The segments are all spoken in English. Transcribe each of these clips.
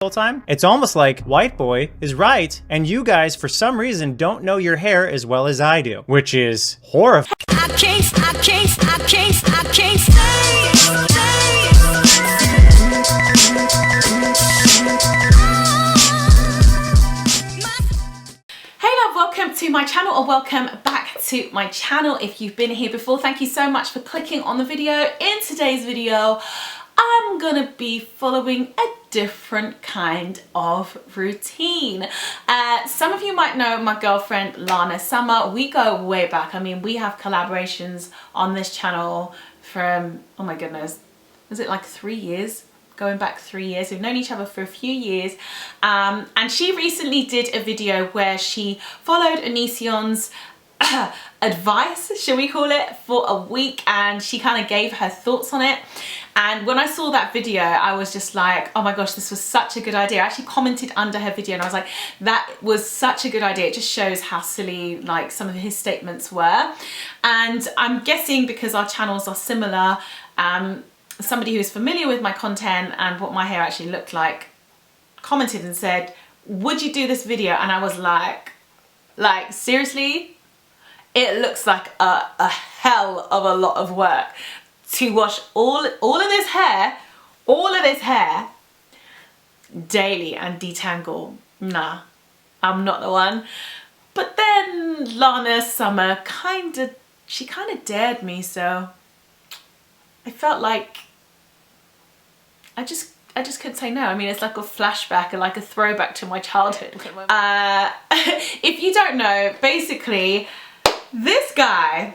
whole time? It's almost like white boy is right, and you guys, for some reason, don't know your hair as well as I do, which is horrifying. I can't stay. Hey love, welcome to my channel, or welcome back to my channel. If you've been here before, thank you so much for clicking on the video. In today's video, I'm gonna be following a different kind of routine. Some of you might know my girlfriend Lana Summer. We go way back. I mean, we have collaborations on this channel from, oh my goodness, was it like 3 years? Going back 3 years. We've known each other for a few years. And she recently did a video where she followed Onision's advice, shall we call it, for a week, and she kind of gave her thoughts on it. And when I saw that video, I was just like, oh my gosh, this was such a good idea. I actually commented under her video and I was like, that was such a good idea. It just shows how silly like some of his statements were. And I'm guessing because our channels are similar, somebody who's familiar with my content and what my hair actually looked like commented and said, would you do this video? And I was like seriously? It looks like a hell of a lot of work to wash all of this hair daily and detangle. Nah, I'm not the one. But then Lana Summer she kind of dared me, so I felt like I just couldn't say no. I mean, it's like a flashback and like a throwback to my childhood. If you don't know, basically this guy,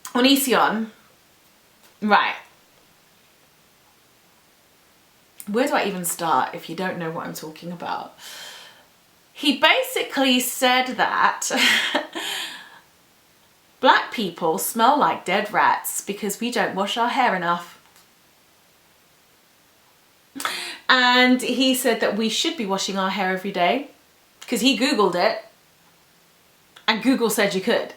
Onision, right, where do I even start if you don't know what I'm talking about? He basically said that black people smell like dead rats because we don't wash our hair enough. And he said that we should be washing our hair every day because he Googled it and Google said you could.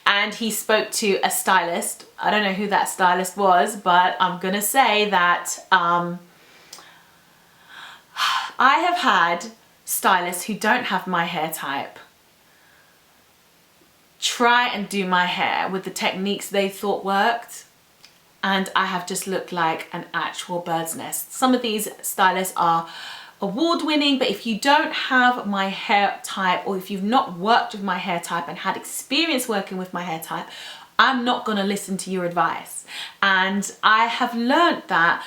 And he spoke to a stylist. I don't know who that stylist was, but I'm gonna say that I have had stylists who don't have my hair type try and do my hair with the techniques they thought worked, and I have just looked like an actual bird's nest. Some of these stylists are award-winning, but if you don't have my hair type, or if you've not worked with my hair type and had experience working with my hair type, I'm not gonna listen to your advice. And I have learned that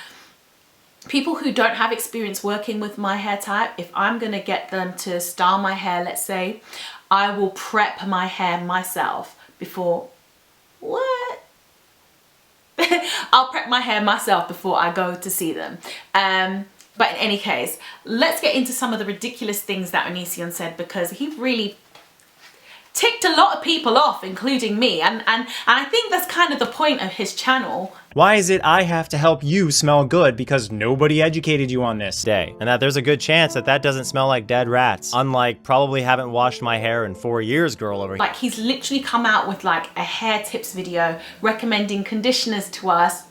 people who don't have experience working with my hair type, if I'm gonna get them to style my hair, let's say, I will prep my hair myself before, what? I'll prep my hair myself before I go to see them. But in any case, let's get into some of the ridiculous things that Onision said, because he really ticked a lot of people off, including me. And I think that's kind of the point of his channel. Why is it I have to help you smell good because nobody educated you on this day? And that there's a good chance that that doesn't smell like dead rats. Unlike probably haven't washed my hair in 4 years girl over here. Like, he's literally come out with like a hair tips video recommending conditioners to us.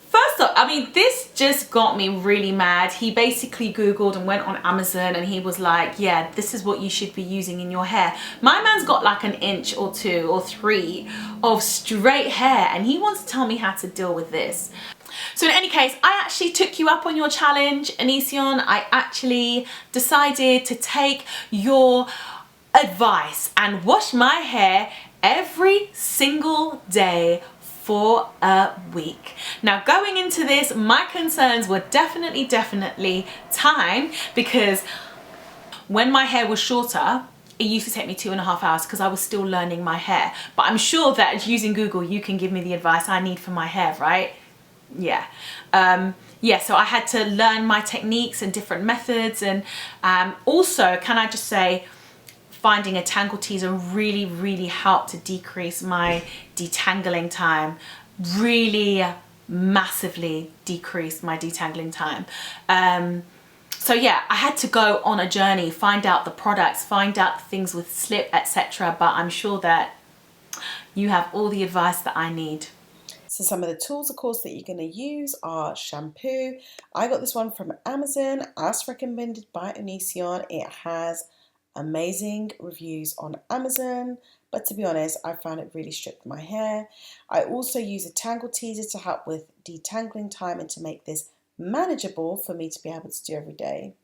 First off, I mean, this just got me really mad. He basically Googled and went on Amazon and he was like, yeah, this is what you should be using in your hair. My man's got like an inch or 2 or 3 of straight hair and he wants to tell me how to deal with this. So in any case, I actually took you up on your challenge, Onision. I actually decided to take your advice and wash my hair every single day for a week. Now, going into this, my concerns were definitely time, because when my hair was shorter, it used to take me 2.5 hours because I was still learning my hair. But I'm sure that using Google, you can give me the advice I need for my hair, right? Yeah. Yeah, so I had to learn my techniques and different methods. And also, can I just say, finding a tangle teaser really helped to decrease my detangling time. Really massively decreased my detangling time. So yeah, I had to go on a journey, find out the products, find out the things with slip, etc. But I'm sure that you have all the advice that I need. So some of the tools, of course, that you're going to use are shampoo. I got this one from Amazon as recommended by Onision. It has amazing reviews on Amazon, but to be honest, I found it really stripped my hair. I also use a tangle teaser to help with detangling time and to make this manageable for me to be able to do every day.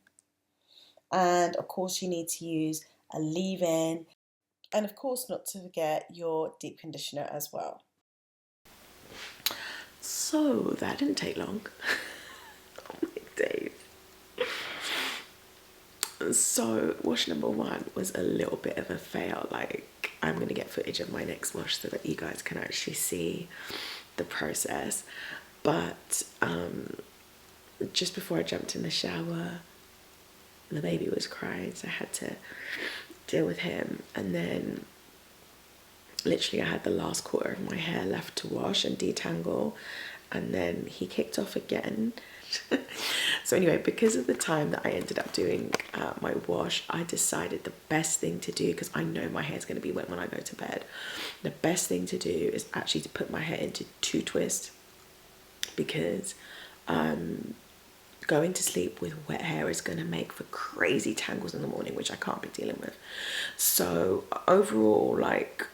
And of course, you need to use a leave-in, and of course not to forget your deep conditioner as well. So that didn't take long. Oh my days. So wash number one was a little bit of a fail. Like, I'm gonna get footage of my next wash so that you guys can actually see the process. But just before I jumped in the shower, the baby was crying, so I had to deal with him. And then literally I had the last quarter of my hair left to wash and detangle, and then he kicked off again. So anyway, because of the time that I ended up doing my wash, I decided the best thing to do, because I know my hair is going to be wet when I go to bed, the best thing to do is actually to put my hair into 2 twists, because going to sleep with wet hair is going to make for crazy tangles in the morning, which I can't be dealing with. So overall, like,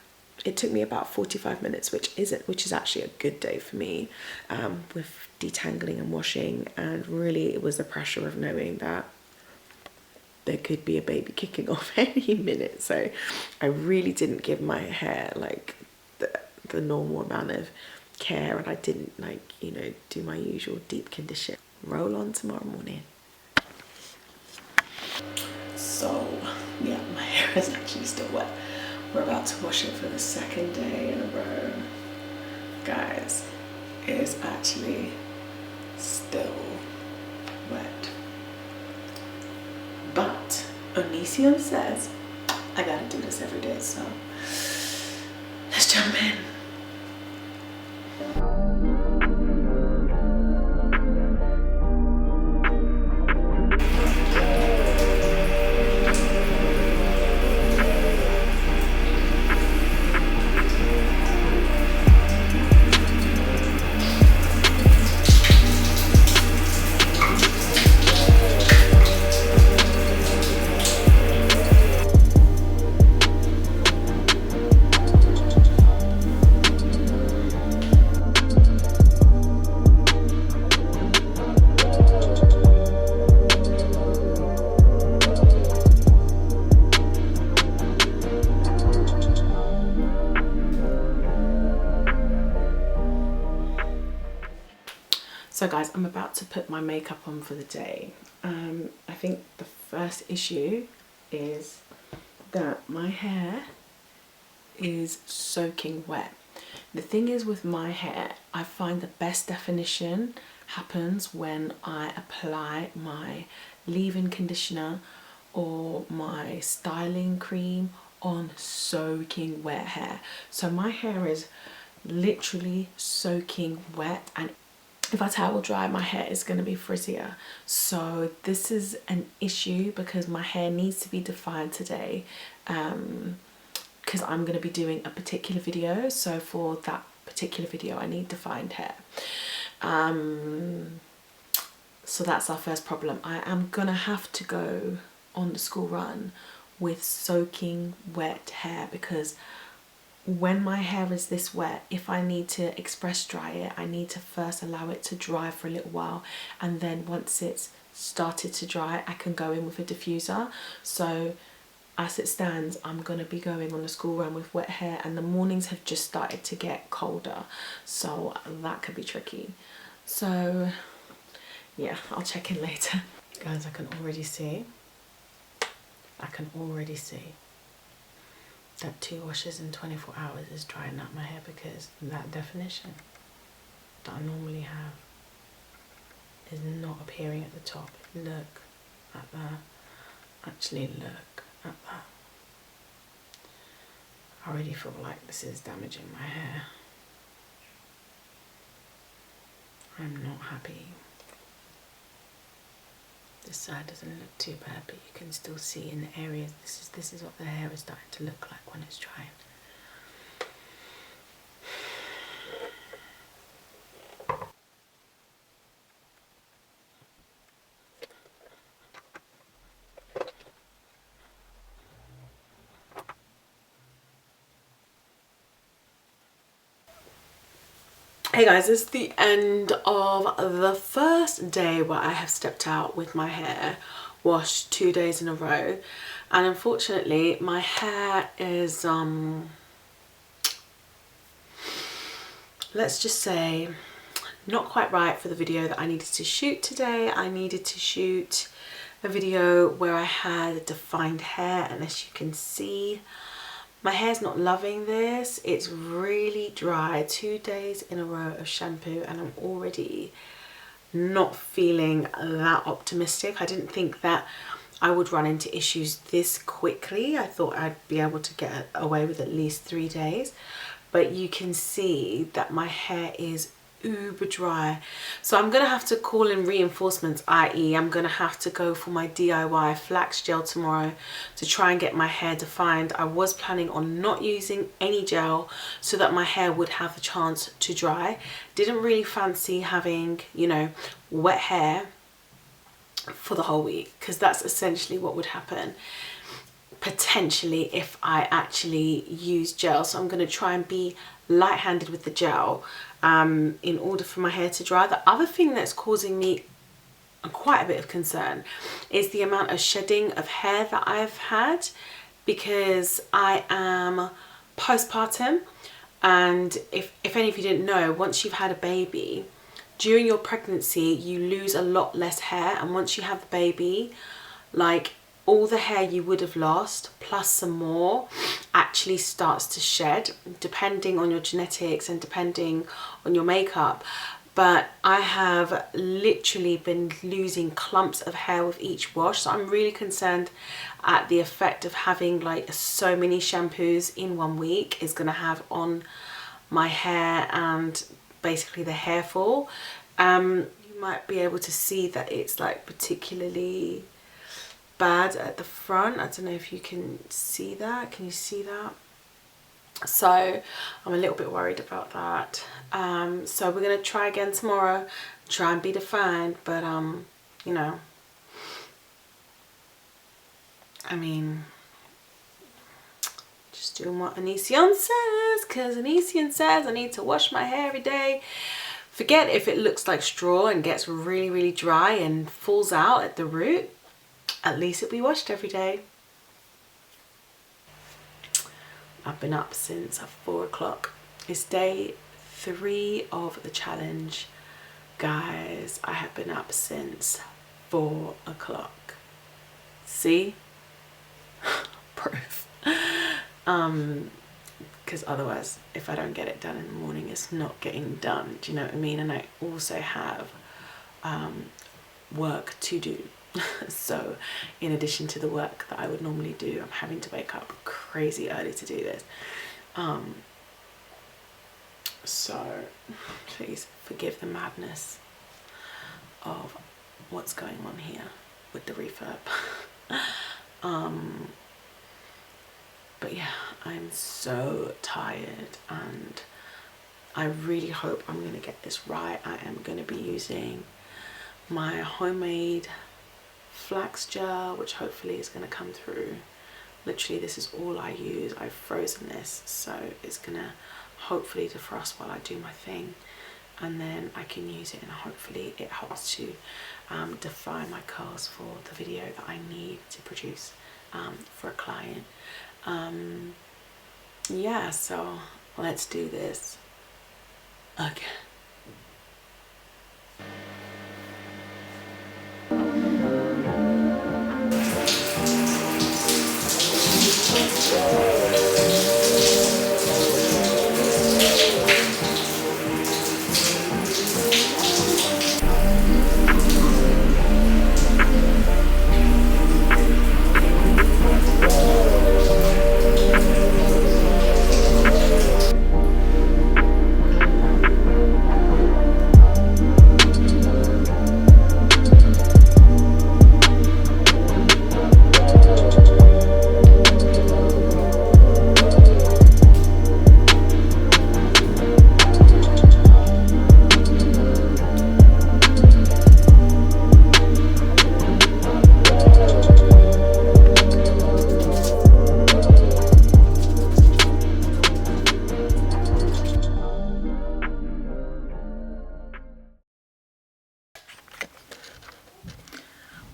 it took me about 45 minutes, which is actually a good day for me, with detangling and washing. And really it was the pressure of knowing that there could be a baby kicking off any minute. So I really didn't give my hair like the normal amount of care, and I didn't, like, you know, do my usual deep condition. Roll on tomorrow morning. So yeah, my hair is actually still wet. We're about to wash it for the 2nd day in a row. Guys, it is actually still wet. But Onision says I gotta do this every day, so let's jump in. So guys, I'm about to put my makeup on for the day. I think the first issue is that my hair is soaking wet. The thing is with my hair, I find the best definition happens when I apply my leave-in conditioner or my styling cream on soaking wet hair. So my hair is literally soaking wet, and if I towel dry, my hair is going to be frizzier. So this is an issue because my hair needs to be defined today, because I'm going to be doing a particular video. So for that particular video, I need defined hair. So that's our first problem. I am going to have to go on the school run with soaking wet hair, because when my hair is this wet, if I need to express dry it, I need to first allow it to dry for a little while, and then once it's started to dry, I can go in with a diffuser. So as it stands, I'm going to be going on the school run with wet hair, and the mornings have just started to get colder, so that could be tricky. So yeah, I'll check in later. Guys, I can already see that 2 washes in 24 hours is drying out my hair, because that definition that I normally have is not appearing at the top. Look at that. Actually, look at that. I already feel like this is damaging my hair. I'm not happy. This side doesn't look too bad, but you can still see in the areas. This is what the hair is starting to look like when it's drying. Hey guys, this is the end of the first day where I have stepped out with my hair washed 2 days in a row, and unfortunately my hair is let's just say not quite right for the video that I needed to shoot today. I needed to shoot a video where I had defined hair, and as you can see, my hair's not loving this. It's really dry. 2 days in a row of shampoo and I'm already not feeling that optimistic. I didn't think that I would run into issues this quickly. I thought I'd be able to get away with at least 3 days, but you can see that my hair is uber dry. So I'm gonna have to call in reinforcements, i.e. I'm gonna have to go for my DIY flax gel tomorrow to try and get my hair defined. I was planning on not using any gel so that my hair would have a chance to dry. Didn't really fancy having, you know, wet hair for the whole week, because that's essentially what would happen potentially if I actually use gel. So I'm going to try and be light-handed with the gel in order for my hair to dry. The other thing that's causing me quite a bit of concern is the amount of shedding of hair that I've had, because I am postpartum, and if any of you didn't know, once you've had a baby, during your pregnancy you lose a lot less hair, and once you have the baby, like, all the hair you would have lost plus some more actually starts to shed, depending on your genetics and depending on your makeup. But I have literally been losing clumps of hair with each wash, so I'm really concerned at the effect of having like so many shampoos in 1 week is going to have on my hair and basically the hair fall. You might be able to see that it's like particularly bad at the front. I don't know if you can see that. Can you see that? So I'm a little bit worried about that. So we're gonna try again tomorrow, try and be defined, but you know, I mean, just doing what Onision says, because Onision says I need to wash my hair every day. Forget if it looks like straw and gets really, really dry and falls out at the root. At least it'll be washed every day. I've been up since 4 o'clock. It's day 3 of the challenge. Guys, I have been up since 4 o'clock. See? Proof. Because otherwise, if I don't get it done in the morning, it's not getting done. Do you know what I mean? And I also have work to do. So in addition to the work that I would normally do, I'm having to wake up crazy early to do this. So please forgive the madness of what's going on here with the refurb. But yeah, I'm so tired, and I really hope I'm gonna get this right. I am gonna be using my homemade flax gel, which hopefully is going to come through. Literally, this is all I use. I've frozen this, so it's gonna hopefully defrost while I do my thing, and then I can use it, and hopefully it helps to define my curls for the video that I need to produce for a client. Yeah, so let's do this again.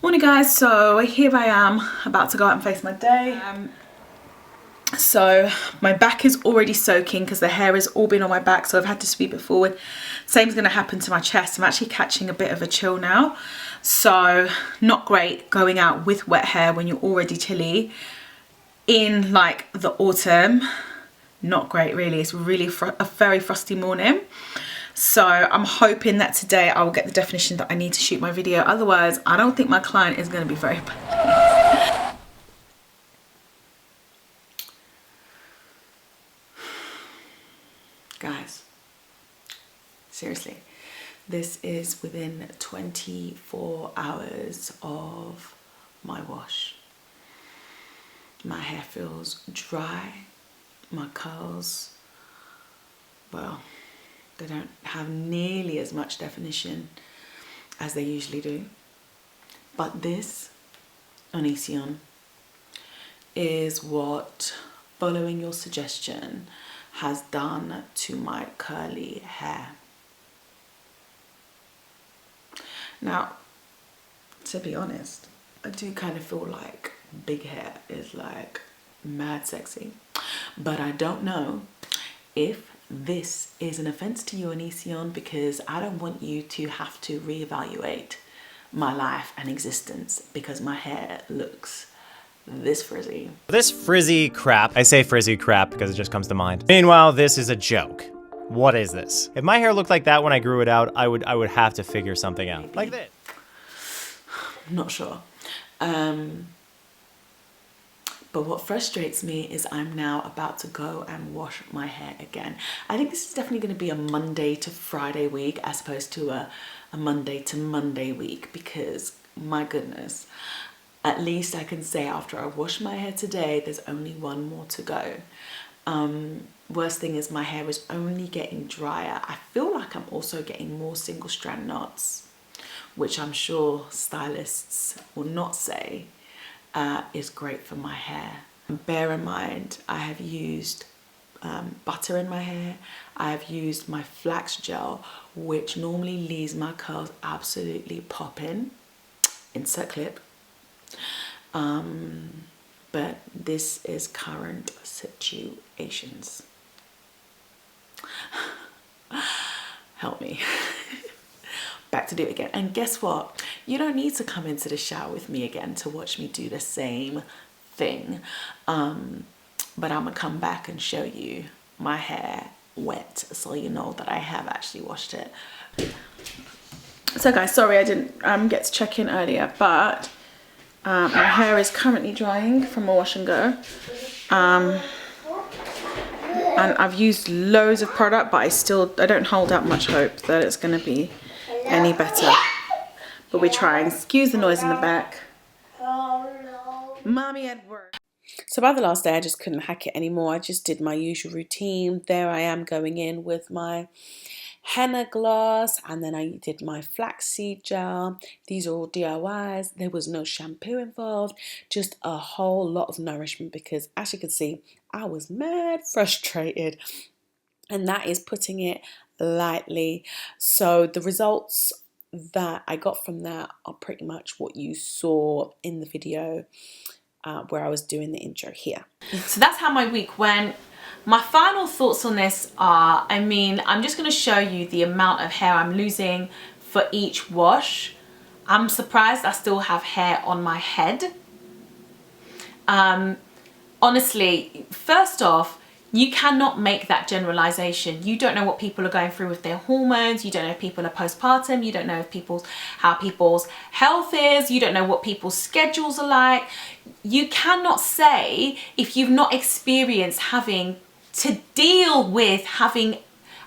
Morning guys, so here I am about to go out and face my day. So my back is already soaking because the hair has all been on my back, so I've had to sweep it forward. Same is going to happen to my chest. I'm actually catching a bit of a chill now, so not great going out with wet hair when you're already chilly in like the autumn. Not great really. It's really a very frosty morning. So I'm hoping that today I will get the definition that I need to shoot my video. Otherwise, I don't think my client is going to be very pleased. Guys, seriously, this is within 24 hours of my wash. My hair feels dry. My curls, well, they don't have nearly as much definition as they usually do. But this Onision is what, following your suggestion, has done to my curly hair. Now, to be honest, I do kind of feel like big hair is like mad sexy. But I don't know if this is an offense to you, Onision, because I don't want you to have to reevaluate my life and existence because my hair looks this frizzy. This frizzy crap, I say frizzy crap because it just comes to mind. Meanwhile, this is a joke. What is this? If my hair looked like that when I grew it out, I would have to figure something out. Like this. I'm not sure. But what frustrates me is I'm now about to go and wash my hair again. I think this is definitely going to be a Monday to Friday week as opposed to a Monday to Monday week, because my goodness, at least I can say after I wash my hair today, there's only one more to go. Worst thing is my hair is only getting drier. I feel like I'm also getting more single strand knots, which I'm sure stylists will not say is great for my hair. Bear in mind, I have used butter in my hair. I have used my flax gel, which normally leaves my curls absolutely popping. Insert clip. But this is current situations. Help me. Back to do it again. And guess what? You don't need to come into the shower with me again to watch me do the same thing. But I'm gonna come back and show you my hair wet so you know that I have actually washed it. So guys, sorry I didn't get to check in earlier, but my hair is currently drying from a wash and go. And I've used loads of product, but I don't hold out much hope that it's gonna be any better, but we're trying. Excuse the noise in the back. Mommy at work. So by the last day, I just couldn't hack it anymore. I just did my usual routine. There I am going in with my henna gloss, and then I did my flaxseed gel. These are all DIYs. There was no shampoo involved, just a whole lot of nourishment, because as you can see, I was mad frustrated, and that is putting it lightly. So the results that I got from that are pretty much what you saw in the video where I was doing the intro here. So that's how my week went. My final thoughts on this are, I mean, I'm just going to show you the amount of hair I'm losing for each wash. I'm surprised I still have hair on my head. Honestly, first off, you cannot make that generalization. You don't know what people are going through with their hormones. You don't know if people are postpartum. You don't know if how people's health is. You don't know what people's schedules are like. You cannot say, if you've not experienced having to deal with having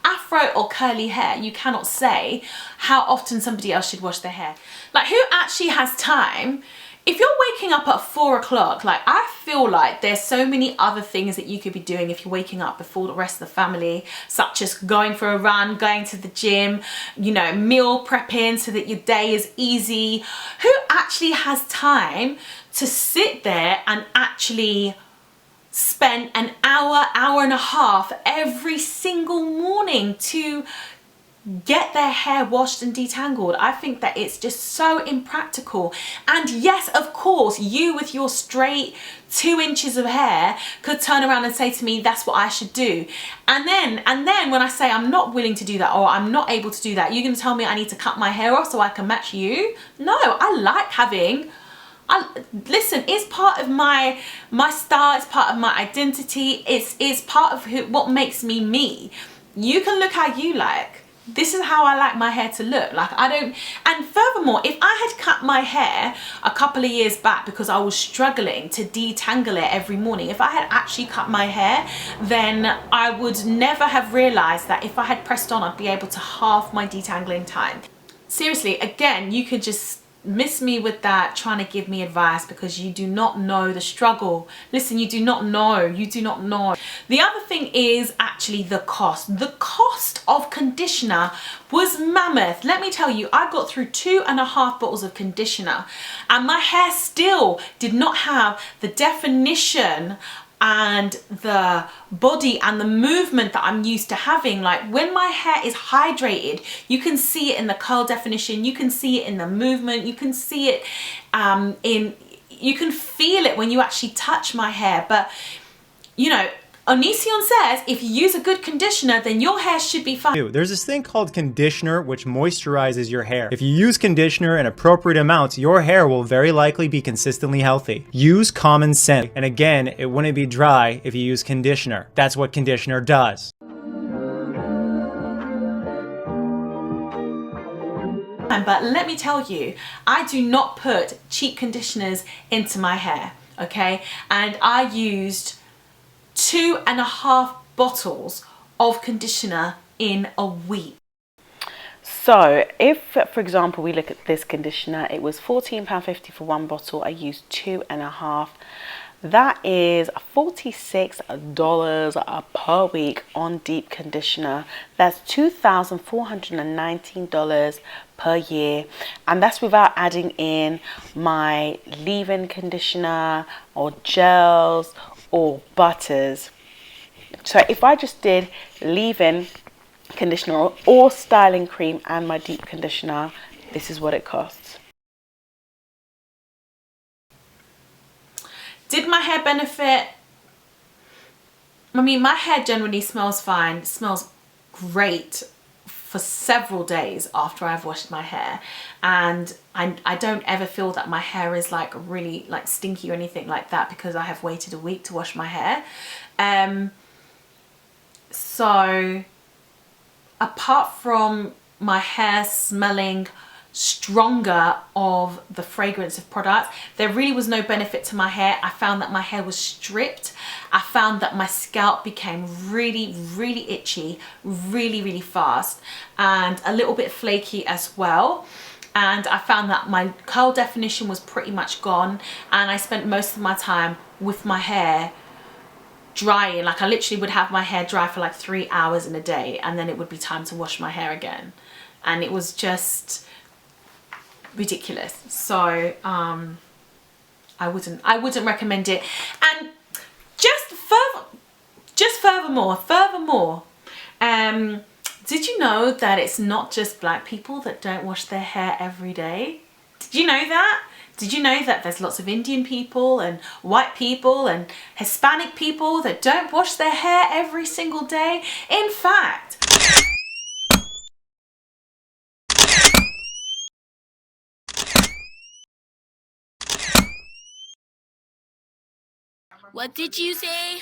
afro or curly hair, you cannot say how often somebody else should wash their hair. Like, who actually has time? If you're waking up at 4 o'clock, like, I feel like there's so many other things that you could be doing if you're waking up before the rest of the family, such as going for a run, going to the gym, you know, meal prepping so that your day is easy. Who actually has time to sit there and actually spend an hour, hour and a half every single morning to get their hair washed and detangled. I think that it's just so impractical. And yes, of course, you with your straight 2 inches of hair could turn around and say to me, that's what I should do. And then when I say I'm not willing to do that, or I'm not able to do that, you're gonna tell me I need to cut my hair off so I can match you? No, I like having, listen, it's part of my style, it's part of my identity, it's part of what makes me me. You can look how you like. This is how I like my hair to look. Like, I don't, and furthermore, if I had cut my hair a couple of years back because I was struggling to detangle it every morning, if I had actually cut my hair, then I would never have realized that if I had pressed on, I'd be able to halve my detangling time. Seriously, again, you could just miss me with that trying to give me advice because you do not know the struggle. Listen, you do not know. You do not know. The other thing is actually the cost. The cost of conditioner was mammoth. Let me tell you, I got through 2.5 bottles of conditioner and my hair still did not have the definition and the body and the movement that I'm used to having. Like, when my hair is hydrated, you can see it in the curl definition, you can see it in the movement, you can see it you can feel it when you actually touch my hair. But you know, Onision says if you use a good conditioner, then your hair should be fine. There's this thing called conditioner which moisturizes your hair. If you use conditioner in appropriate amounts, your hair will very likely be consistently healthy. Use common sense. And again, it wouldn't be dry if you use conditioner. That's what conditioner does. But let me tell you, I do not put cheap conditioners into my hair, okay? And I used 2.5 bottles of conditioner in a week. So if, for example, we look at this conditioner, it was £14.50 for 1 bottle. I used 2.5. That is $46 per week on deep conditioner. That's $2,419 per year, and that's without adding in my leave-in conditioner or gels or butters. So if I just did leave-in conditioner or styling cream and my deep conditioner, this is what it costs. Did my hair benefit? I mean, my hair generally smells fine. It smells great for several days after I've washed my hair, and I don't ever feel that my hair is like really like stinky or anything like that because I have waited a week to wash my hair. So apart from my hair smelling stronger of the fragrance of products, there really was no benefit to my hair. I found that my hair was stripped. I found that my scalp became really itchy really fast and a little bit flaky as well. And I found that my curl definition was pretty much gone, and I spent most of my time with my hair drying. Like, I literally would have my hair dry for like 3 hours in a day, and then it would be time to wash my hair again, and it was just ridiculous. So I wouldn't recommend it. And furthermore, did you know that it's not just black people that don't wash their hair every day? Did you know that? Did you know that there's lots of Indian people and white people and Hispanic people that don't wash their hair every single day? In fact, what did you say?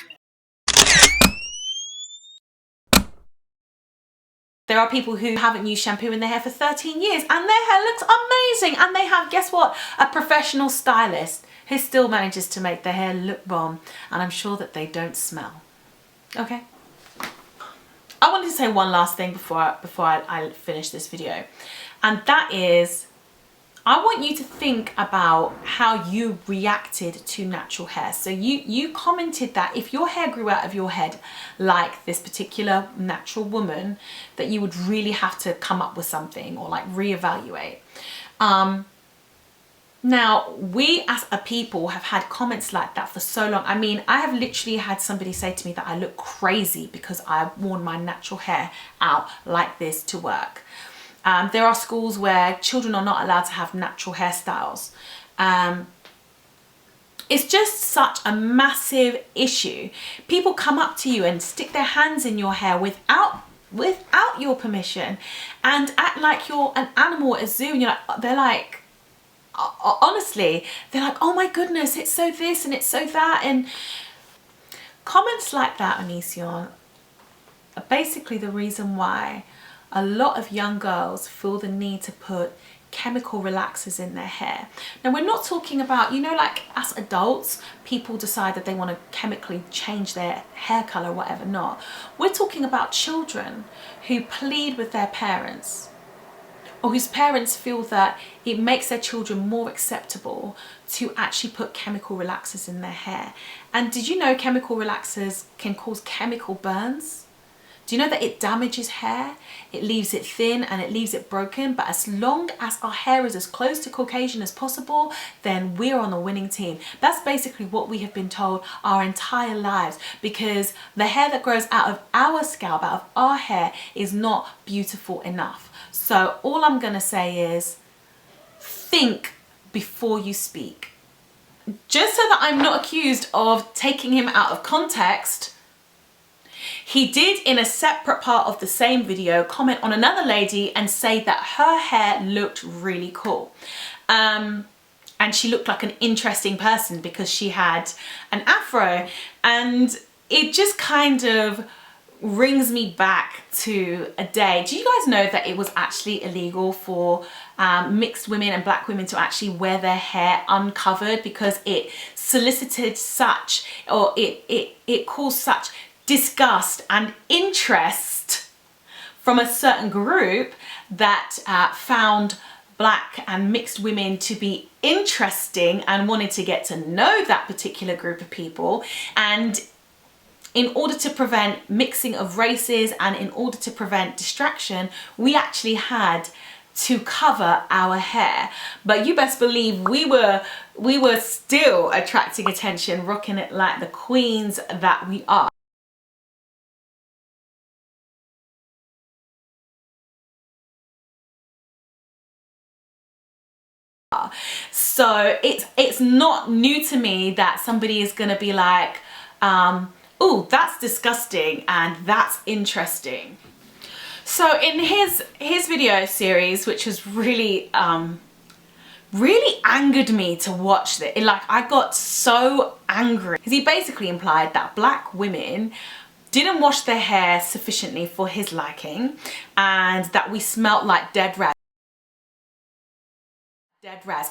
there are people who haven't used shampoo in their hair for 13 years and their hair looks amazing, and they have, guess what, a professional stylist who still manages to make their hair look bomb, and I'm sure that they don't smell. Okay. I wanted to say one last thing before I finish this video, and that is, I want you to think about how you reacted to natural hair. So you commented that if your hair grew out of your head like this particular natural woman, that you would really have to come up with something or like reevaluate. Now, we as a people have had comments like that for so long. I mean, I have literally had somebody say to me that I look crazy because I've worn my natural hair out like this to work. There are schools where children are not allowed to have natural hairstyles. It's just such a massive issue. People come up to you and stick their hands in your hair without your permission and act like you're an animal at a zoo, and they're like, honestly, they're like, oh my goodness, it's so this and it's so that. And comments like that, Onision, are basically the reason why a lot of young girls feel the need to put chemical relaxers in their hair. Now, we're not talking about, you know, like as adults, people decide that they want to chemically change their hair color, whatever not. We're talking about children who plead with their parents, or whose parents feel that it makes their children more acceptable to actually put chemical relaxers in their hair. And did you know chemical relaxers can cause chemical burns? Do you know that it damages hair? It leaves it thin and it leaves it broken. But as long as our hair is as close to Caucasian as possible, then we're on the winning team. That's basically what we have been told our entire lives, because the hair that grows out of our scalp, out of our hair, is not beautiful enough. So all I'm gonna say is, think before you speak. Just so that I'm not accused of taking him out of context, he did, in a separate part of the same video, comment on another lady and say that her hair looked really cool. And she looked like an interesting person because she had an afro. And it just kind of brings me back to a day. Do you guys know that it was actually illegal for mixed women and black women to actually wear their hair uncovered, because it solicited such, or it caused such disgust and interest from a certain group that found black and mixed women to be interesting and wanted to get to know that particular group of people. And in order to prevent mixing of races and in order to prevent distraction, we actually had to cover our hair. But you best believe we were still attracting attention, rocking it like the queens that we are. So it's not new to me that somebody is gonna be like, oh, that's disgusting and that's interesting. So in his video series, which was really really angered me to watch this, like I got so angry, because he basically implied that black women didn't wash their hair sufficiently for his liking, and that we smelt like dead rats.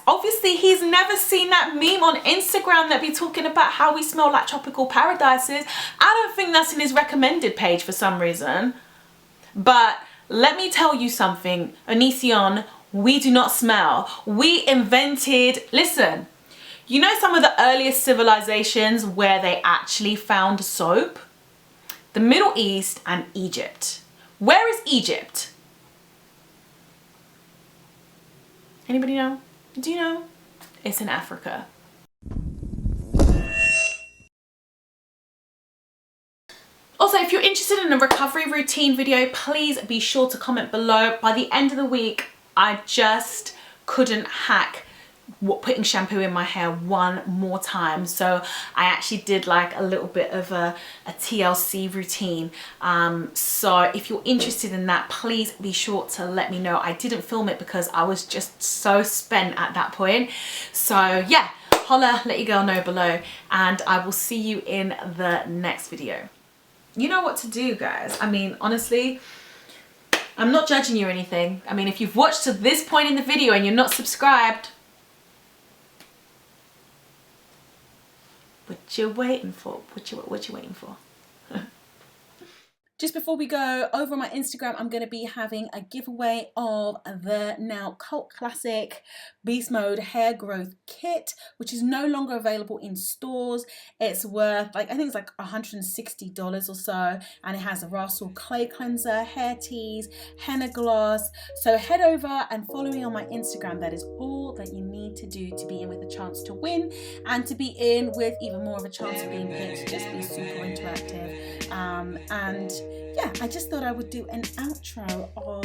Obviously, he's never seen that meme on Instagram that be talking about how we smell like tropical paradises. I don't think that's in his recommended page for some reason. But let me tell you something, Onision, we do not smell. We invented, listen, you know some of the earliest civilizations where they actually found soap? The Middle East and Egypt. Where is Egypt? Anybody know? Do you know? It's in Africa. Also, if you're interested in a recovery routine video, please be sure to comment below. By the end of the week, I just couldn't hack putting shampoo in my hair one more time, so I actually did like a little bit of a TLC routine. So if you're interested in that, please be sure to let me know. I didn't film it because I was just so spent at that point. So yeah, holla, let your girl know below, and I will see you in the next video. You know what to do, guys. I mean, honestly, I'm not judging you or anything. I mean, if you've watched to this point in the video and you're not subscribed, what you waiting for? What you waiting for? Just before we go, over on my Instagram, I'm going to be having a giveaway of the now cult classic Beast Mode Hair Growth Kit, which is no longer available in stores. It's worth, I think it's like $160 or so, and it has a Russell clay cleanser, hair teas, henna gloss. So head over and follow me on my Instagram. That is all that you need to do to be in with a chance to win, and to be in with even more of a chance of being picked. Just be super interactive. And yeah, I just thought I would do an outro of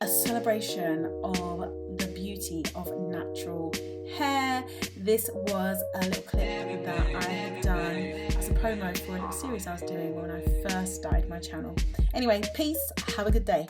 a celebration of the beauty of natural hair. This was a little clip that I had done as a promo for a little series I was doing when I first started my channel. Anyway, peace, have a good day.